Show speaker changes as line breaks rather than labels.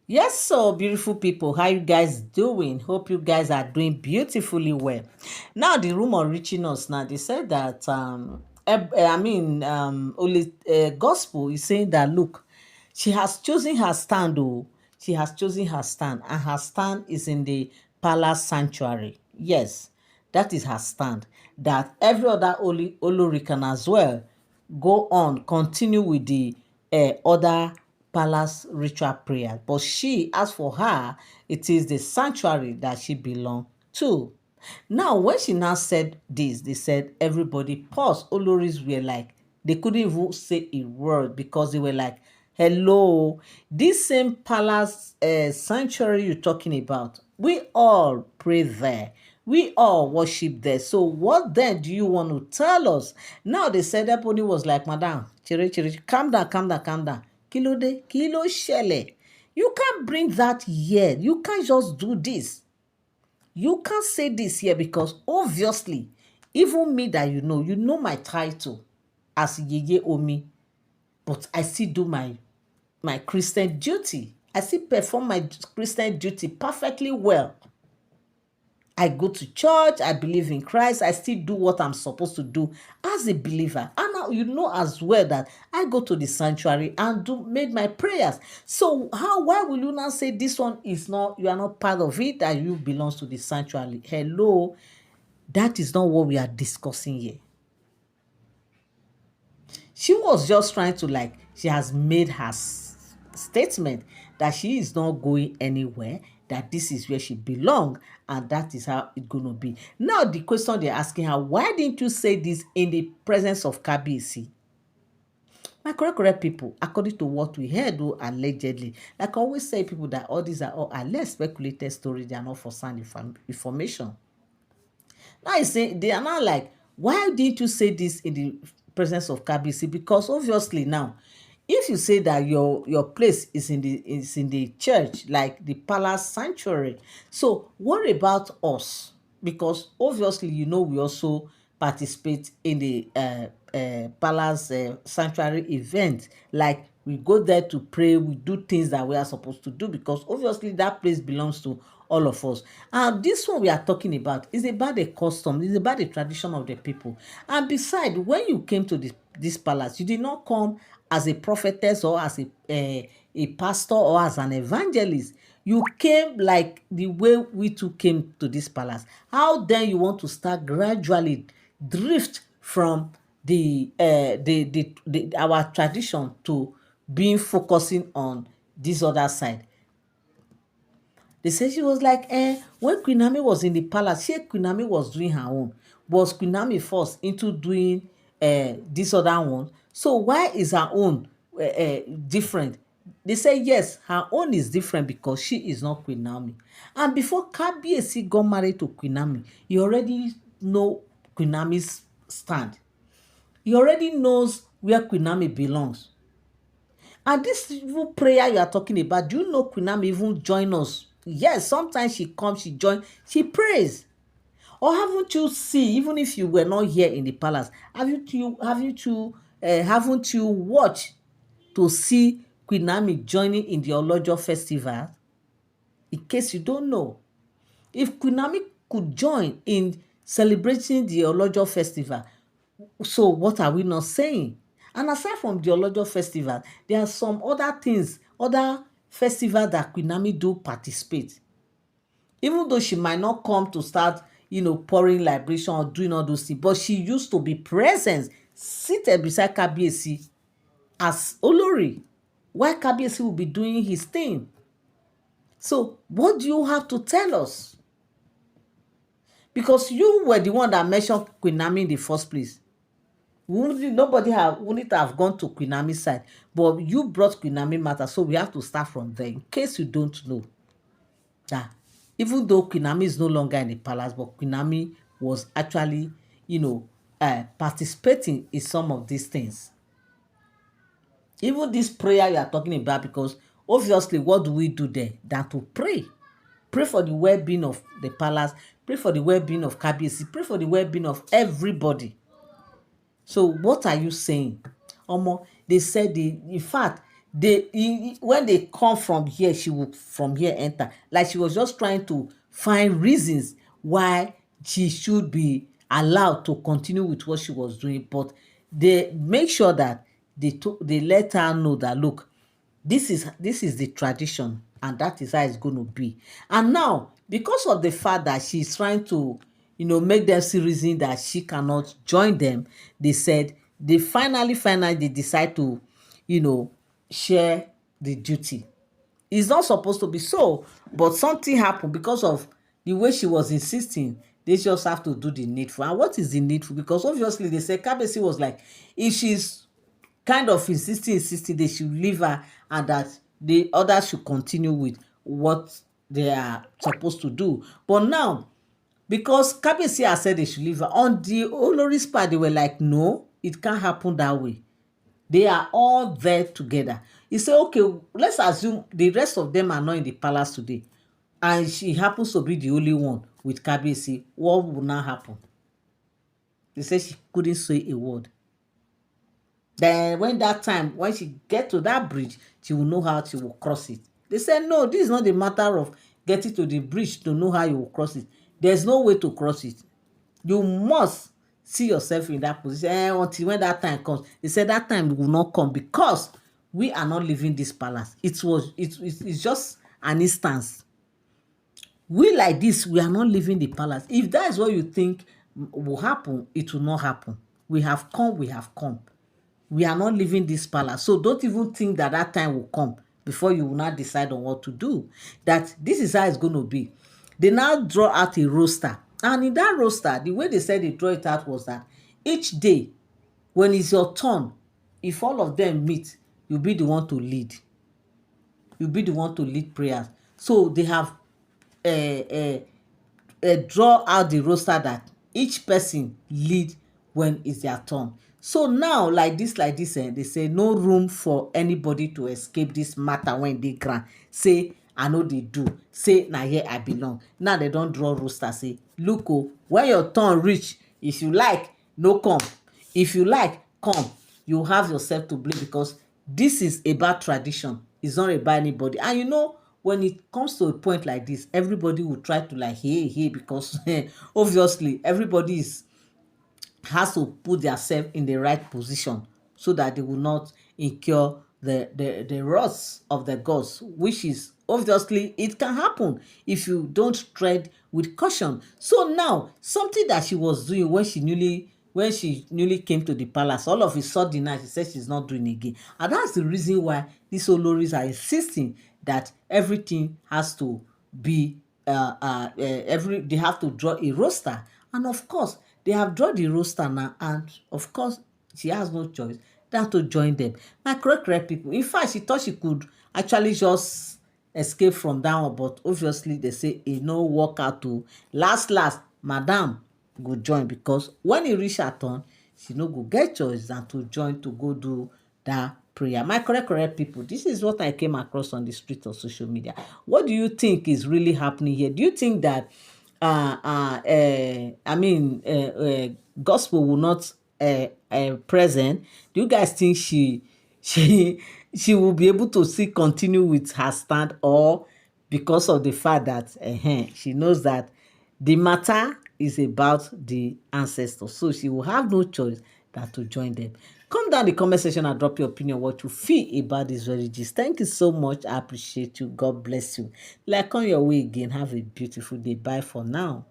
Yes, so beautiful people, how you guys doing? Hope you guys are doing beautifully well. Now the rumor reaching us now, they said that only gospel is saying that look, she has chosen her stand. Oh, she has chosen her stand, and her stand is in the palace sanctuary. Yes, that is her stand. That every other holy Olori can as well go on, continue with the other palace ritual prayer. But she, as for her, it is the sanctuary that she belong to. Now, when she now said this, they said everybody paused. Oloris were like, they couldn't even say a word because they were like, hello, this same palace sanctuary you're talking about, we all pray there. We all worship there. So what then do you want to tell us? Now they said Ebony was like, Madam, calm down, calm down, calm down. Kilo de, kilo shele. You can't bring that here. You can't just do this. You can't say this here because obviously, even me that you know my title as Yeye Omi, but I still do my Christian duty. I still perform my Christian duty perfectly well. I go to church, I believe in Christ, I still do what I'm supposed to do as a believer. And now you know as well that I go to the sanctuary and do made my prayers. So why will you now say this one is not, you are not part of it, that you belongs to the sanctuary? Hello, that is not what we are discussing here. She was just trying to, like, she has made her statement that she is not going anywhere, that this is where she belong, and that is how it's going to be. Now the question they're asking her, why didn't you say this in the presence of Kabiesi? My correct people, according to what we heard, though, allegedly, like I always say, people, that all these are all alleged speculated stories, they are not for sound information. Now you say they are now like, why didn't you say this in the presence of Kabisi? Because obviously now, if you say that your place is in the church, like the palace sanctuary, so what about us? Because obviously we also participate in the palace sanctuary event. Like we go there to pray, we do things that we are supposed to do because obviously that place belongs to all of us. And this one we are talking about is about the custom, is about the tradition of the people. And besides, when you came to this palace, you did not come as a prophetess or as a pastor or as an evangelist. You came like the way we too came to this palace. How then you want to start gradually drift from the our tradition to being focusing on this other side? They said she was like, when Queen Naomi was in the palace, she Queen Naomi was doing her own. Was Queen Naomi forced into doing this other one? So why is her own different? They say yes, her own is different because she is not Queen Naomi. And before Kabiesi got married to Queen Naomi, you already know Queen Naomi's stand. He already knows where Queen Naomi belongs. And this evil prayer you are talking about, do you know Queen Naomi even join us? Yes, sometimes she comes, she join, she prays. Or haven't you seen, even if you were not here in the palace, haven't you watched to see Queen Naomi joining in the Olojo festival? In case you don't know, if Queen Naomi could join in celebrating the Olojo festival, so what are we not saying? And aside from the Olojo festival, there are some other things, other festivals that Queen Naomi do participate. Even though she might not come to start, pouring libation or doing all those things, but she used to be present, seated beside Kabiesi as Olori, while Kabiesi will be doing his thing. So what do you have to tell us? Because you were the one that mentioned Queen Naomi in the first place. Wouldn't have gone to Queen Naomi's side, but you brought Queen Naomi matter, so we have to start from there. In case you don't know that, even though Queen Naomi is no longer in the palace, but Queen Naomi was actually, participating in some of these things. Even this prayer you are talking about, because obviously, what do we do there than to pray? Pray for the well-being of the palace. Pray for the well-being of Kabiesi. Pray for the well-being of everybody. So what are you saying? Omo, they said in fact, when they come from here, she will from here enter. Like she was just trying to find reasons why she should be allowed to continue with what she was doing. But they make sure that they let her know that, look, this is the tradition, and that is how it's going to be. And now, because of the fact that she's trying to, make them see reason that she cannot join them, they said they finally they decide to, you know share the duty. It's not supposed to be so, but something happened because of the way she was insisting. They just have to do the needful. And what is the needful? Because obviously they said Kabesi was like, if she's kind of insisting they should leave her, and that the others should continue with what they are supposed to do. But now, because Kabesi has said they should leave her, on the Olori's part, they were like, no, it can't happen that way. They are all there together. He said, okay, let's assume the rest of them are not in the palace today, and she happens to be the only one with Kabesi. What will now happen? They said she couldn't say a word. Then when that time, when she get to that bridge, she will know how she will cross it. They said, no, this is not a matter of getting to the bridge to know how you will cross it. There's no way to cross it. You must see yourself in that position until when that time comes. They said that time will not come because we are not leaving this palace. It's just an instance. We like this, we are not leaving the palace. If that is what you think will happen, it will not happen. We have come, we have come. We are not leaving this palace. So don't even think that that time will come before you will not decide on what to do. That this is how it's going to be. They now draw out a roster. And in that roster, the way they said they draw it out was that each day, when it's your turn, if all of them meet, you'll be the one to lead. You'll be the one to lead prayers. So they have draw out the roster that each person lead when it's their turn. So now, like this, they say no room for anybody to escape this matter when they grant. Say, I know they do. Say, now here I belong. Now they don't draw roster. Say, look, oh, when your turn reach, if you like, no come. If you like, come. You have yourself to blame because this is about tradition. It's not about anybody. And when it comes to a point like this, everybody will try to like, hey, because obviously everybody has to put themselves in the right position so that they will not incur the wrath of the gods, which is obviously it can happen if you don't tread with caution. So now, something that she was doing when she newly came to the palace, all of a sudden now she said she's not doing again. And that's the reason why these Oloris are insisting that everything has to be they have to draw a roster. And of course, they have drawn the roster now, and of course, she has no choice than to join them. My correct people. In fact, she thought she could actually just escape from that one, but obviously they say e no work out to last, madam go join, because when e reach her turn, she no go get choice than to join to go do that prayer. My correct people, this is what I came across on the street of social media. What do you think is really happening here? Do you think that gospel will not present? Do you guys think she she will be able to still continue with her stand, or because of the fact that she knows that the matter is about the ancestors, so she will have no choice than to join them? Come down in the comment section and drop your opinion, what you feel about this very gist. Thank you so much. I appreciate you. God bless you. Like, on your way again. Have a beautiful day. Bye for now.